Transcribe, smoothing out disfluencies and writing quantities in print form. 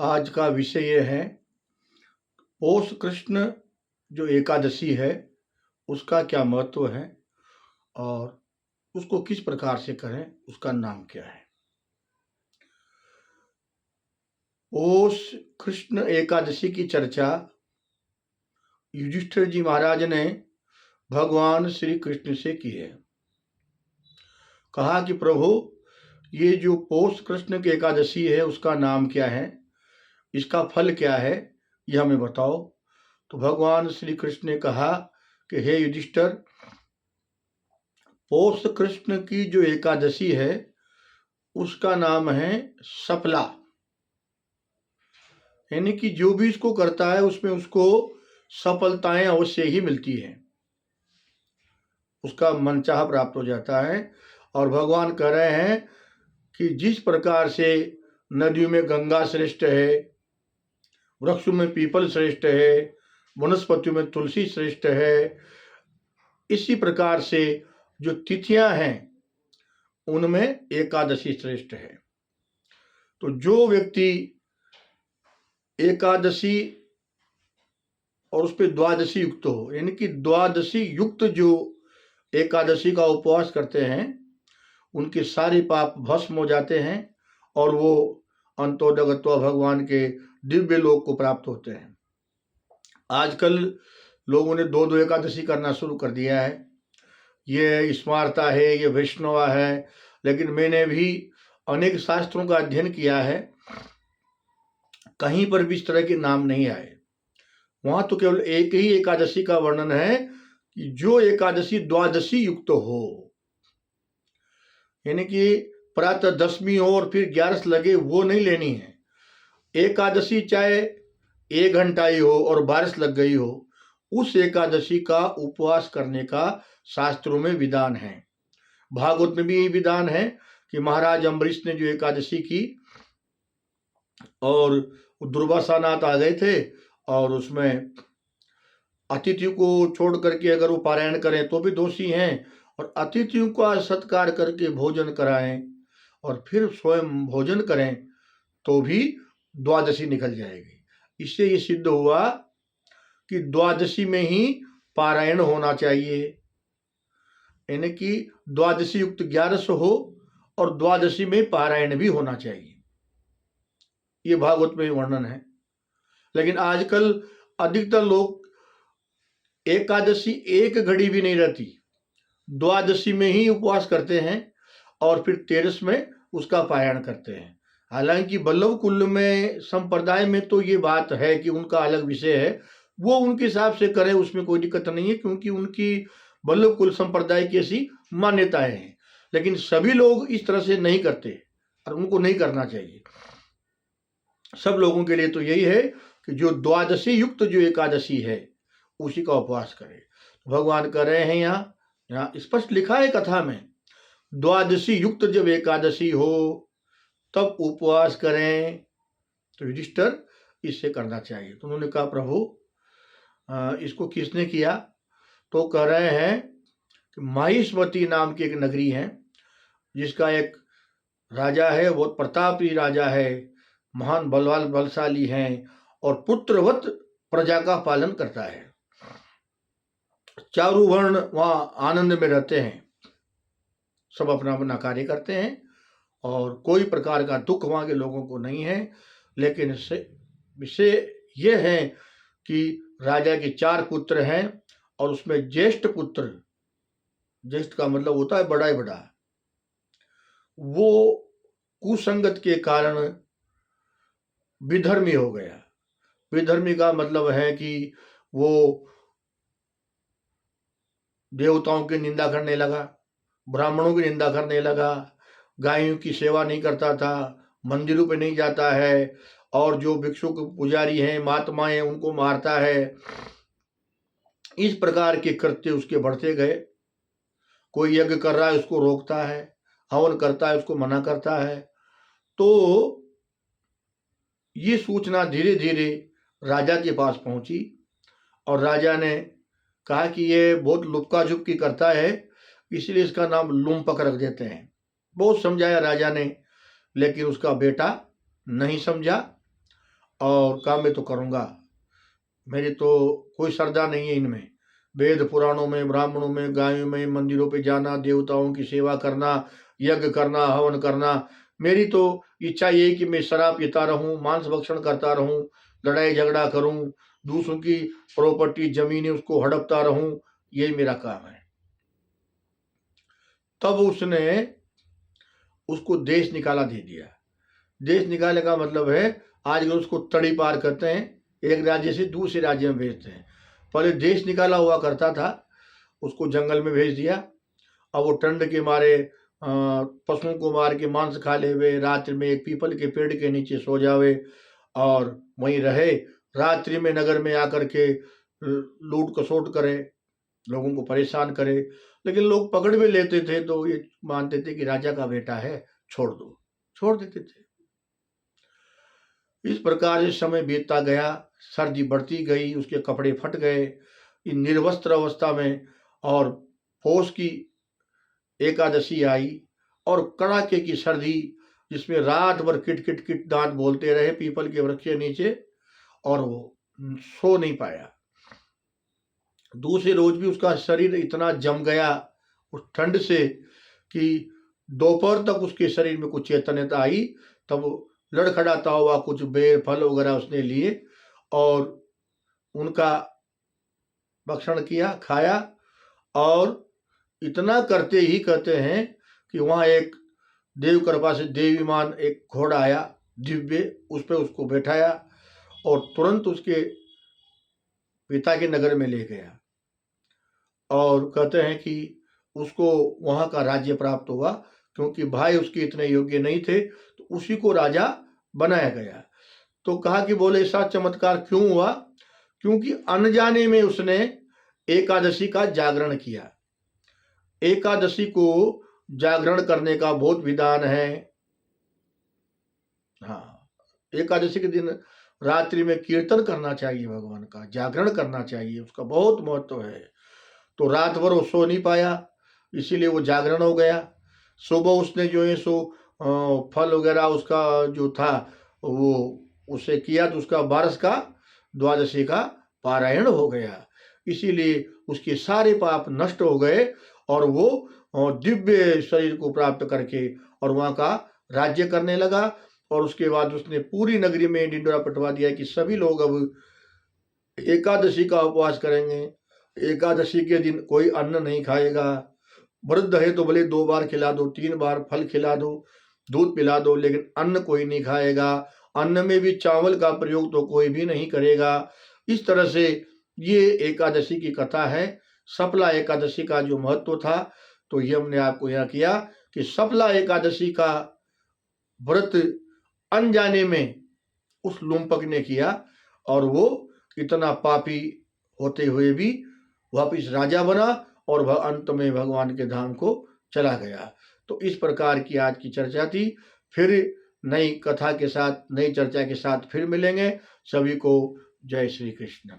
आज का विषय ये है पौष कृष्ण जो एकादशी है उसका क्या महत्व है और उसको किस प्रकार से करें, उसका नाम क्या है। पौष कृष्ण एकादशी की चर्चा युधिष्ठिर जी महाराज ने भगवान श्री कृष्ण से की है। कहा कि प्रभु, ये जो पौष कृष्ण की एकादशी है उसका नाम क्या है, इसका फल क्या है, यह हमें बताओ। तो भगवान श्री कृष्ण ने कहा कि हे युधिष्ठिर, पौष कृष्ण की जो एकादशी है उसका नाम है सफला। यानी कि जो भी इसको करता है उसमें उसको सफलताएं अवश्य ही मिलती हैं, उसका मनचाहा प्राप्त हो जाता है। और भगवान कह रहे हैं कि जिस प्रकार से नदियों में गंगा श्रेष्ठ है, वृक्षों में पीपल श्रेष्ठ है, वनस्पतियों में तुलसी श्रेष्ठ है, इसी प्रकार से जो तिथियां हैं उनमें एकादशी श्रेष्ठ है। तो जो व्यक्ति एकादशी और उस पर द्वादशी युक्त हो, यानी कि द्वादशी युक्त जो एकादशी का उपवास करते हैं उनके सारे पाप भस्म हो जाते हैं और वो अंतोदगत्वा भगवान के दिव्य लोक को प्राप्त होते हैं। आजकल लोगों ने दो दो एकादशी करना शुरू कर दिया है। ये स्मार्ता है, ये वैष्णवा है, लेकिन मैंने भी अनेक शास्त्रों का अध्ययन किया है, कहीं पर भी इस तरह के नाम नहीं आए। वहां तो केवल एक ही एकादशी का वर्णन है कि जो एकादशी द्वादशी युक्त हो, यानी कि प्रातः दशमी हो और फिर 11 लगे, वो नहीं लेनी है। एकादशी चाहे 1 घंटा ही हो और 12 लग गई हो, उस एकादशी का उपवास करने का शास्त्रों में विधान है। भागवत में भी यही विधान है कि महाराज अम्बरीश ने जो एकादशी की और दुर्वासा नाथ आ गए थे और उसमें अतिथियों को छोड़ करके अगर वो पारायण करें तो भी दोषी हैं, और अतिथियों का सत्कार करके भोजन कराएं और फिर स्वयं भोजन करें तो भी द्वादशी निकल जाएगी। इससे ये सिद्ध हुआ कि द्वादशी में ही पारायण होना चाहिए, यानी कि द्वादशी युक्त 11 हो और द्वादशी में पारायण भी होना चाहिए। ये भागवत में वर्णन है। लेकिन आजकल अधिकतर लोग एकादशी एक घड़ी भी नहीं रहती, द्वादशी में ही उपवास करते हैं और फिर 13 में उसका पारायण करते हैं। हालांकि वल्लभ कुल में संप्रदाय में तो ये बात है कि उनका अलग विषय है, वो उनके हिसाब से करें, उसमें कोई दिक्कत नहीं है, क्योंकि उनकी वल्लभ कुल संप्रदाय की ऐसी मान्यताएं हैं। लेकिन सभी लोग इस तरह से नहीं करते और उनको नहीं करना चाहिए। सब लोगों के लिए तो यही है कि जो द्वादशी युक्त जो एकादशी है उसी का उपवास करें। भगवान कह रहे हैं, यहाँ स्पष्ट लिखा है कथा में, द्वादशी युक्त जब एकादशी हो तब उपवास करें। तो युधिष्ठिर इससे करना चाहिए। तो उन्होंने कहा, प्रभु इसको किसने किया? तो कह रहे हैं कि माहिष्मती नाम की एक नगरी है जिसका एक राजा है, वो प्रतापी राजा है, महान बलशाली है और पुत्रवत प्रजा का पालन करता है। चारों वर्ण वहां आनंद में रहते हैं, सब अपना अपना कार्य करते हैं और कोई प्रकार का दुख वहां के लोगों को नहीं है। लेकिन विषय यह है कि राजा के 4 पुत्र हैं और उसमें ज्येष्ठ पुत्र, ज्येष्ठ का मतलब होता है बड़ा ही बड़ा, वो कुसंगत के कारण विधर्मी हो गया। विधर्मी का मतलब है कि वो देवताओं की निंदा करने लगा, ब्राह्मणों की निंदा करने लगा, गायों की सेवा नहीं करता था, मंदिरों पे नहीं जाता है और जो भिक्षु के पुजारी हैं, महात्माएं, उनको मारता है। इस प्रकार के कृत्य उसके बढ़ते गए। कोई यज्ञ कर रहा है उसको रोकता है, हवन करता है उसको मना करता है। तो ये सूचना धीरे धीरे राजा के पास पहुंची और राजा ने कहा कि ये बहुत लुक्का झुपकी करता है, इसलिए इसका नाम लुम्पक रख देते हैं। बहुत समझाया राजा ने, लेकिन उसका बेटा नहीं समझा और काम मैं तो करूँगा, मेरी तो कोई श्रद्धा नहीं है इनमें। वेद पुराणों में, ब्राह्मणों में, गायों में, मंदिरों पे जाना, देवताओं की सेवा करना, यज्ञ करना, हवन करना, मेरी तो इच्छा ये है कि मैं शराब पीता रहूं, मांस भक्षण करता रहूं, लड़ाई झगड़ा करूं, दूसरों की प्रॉपर्टी जमीनें उसको हड़पता रहूं, यही मेरा काम है। तब उसने उसको देश निकाला दे दिया। देश निकालने का मतलब है, आज उसको तड़ी पार करते हैं, एक राज्य से दूसरे राज्य में भेजते हैं। पहले देश निकाला हुआ करता था, उसको जंगल में भेज दिया। अब वो ठंड के मारे पशुओं को मार के मांस खा ले हुए, रात्रि में एक पीपल के पेड़ के नीचे सो जावे और वहीं रहे। रात्रि में नगर में आकर के लूट खसोट करे, लोगों को परेशान करे। लेकिन लोग पकड़ भी लेते थे तो ये मानते थे कि राजा का बेटा है, छोड़ दो, छोड़ देते थे। इस प्रकार से समय बीतता गया, सर्दी बढ़ती गई, उसके कपड़े फट गए इन निर्वस्त्र अवस्था में। और पौष की एकादशी आई और कड़ाके की सर्दी, जिसमें रात भर किट किट किट दांत बोलते रहे पीपल के वृक्ष के नीचे, और वो सो नहीं पाया। दूसरे रोज भी उसका शरीर इतना जम गया उस ठंड से कि दोपहर तक उसके शरीर में कुछ चैतन्यता आई। तब लड़खड़ाता हुआ कुछ बेर फल वगैरह उसने लिए और उनका भक्षण किया, खाया। और इतना करते ही कहते हैं कि वहां एक देव कृपा से देवीमान एक घोड़ा आया दिव्य, उस पर उसको बैठाया और तुरंत उसके पिता के नगर में ले गया। और कहते हैं कि उसको वहां का राज्य प्राप्त हुआ, क्योंकि भाई उसके इतने योग्य नहीं थे, तो उसी को राजा बनाया गया। तो कहा कि बोले ऐसा चमत्कार क्यों हुआ? क्योंकि अनजाने में उसने एकादशी का जागरण किया। एकादशी को जागरण करने का बहुत विधान है। हाँ, एकादशी के दिन रात्रि में कीर्तन करना चाहिए, भगवान का जागरण करना चाहिए, उसका बहुत महत्व है। तो रात भर वो सो नहीं पाया, इसीलिए वो जागरण हो गया। सुबह उसने जो है सो फल वगैरह उसका जो था वो उसे किया, तो उसका बारस का द्वादशी का पारायण हो गया। इसीलिए उसके सारे पाप नष्ट हो गए और वो दिव्य शरीर को प्राप्त करके और वहाँ का राज्य करने लगा। और उसके बाद उसने पूरी नगरी में ढिंडोरा पिटवा दिया कि सभी लोग अब एकादशी का उपवास करेंगे। एकादशी के दिन कोई अन्न नहीं खाएगा। वृद्ध है तो भले 2 बार खिला दो, 3 बार फल खिला दो, दूध पिला दो, लेकिन अन्न कोई नहीं खाएगा। अन्न में भी चावल का प्रयोग तो कोई भी नहीं करेगा। इस तरह से ये एकादशी की कथा है। सफला एकादशी का जो महत्व था, तो ये हमने आपको यहाँ किया कि सफला एकादशी का व्रत अनजाने में उस लुम्पक ने किया और वो इतना पापी होते हुए भी वापिस राजा बना और वह अंत में भगवान के धाम को चला गया। तो इस प्रकार की आज की चर्चा थी। फिर नई कथा के साथ, नई चर्चा के साथ फिर मिलेंगे। सभी को जय श्री कृष्ण।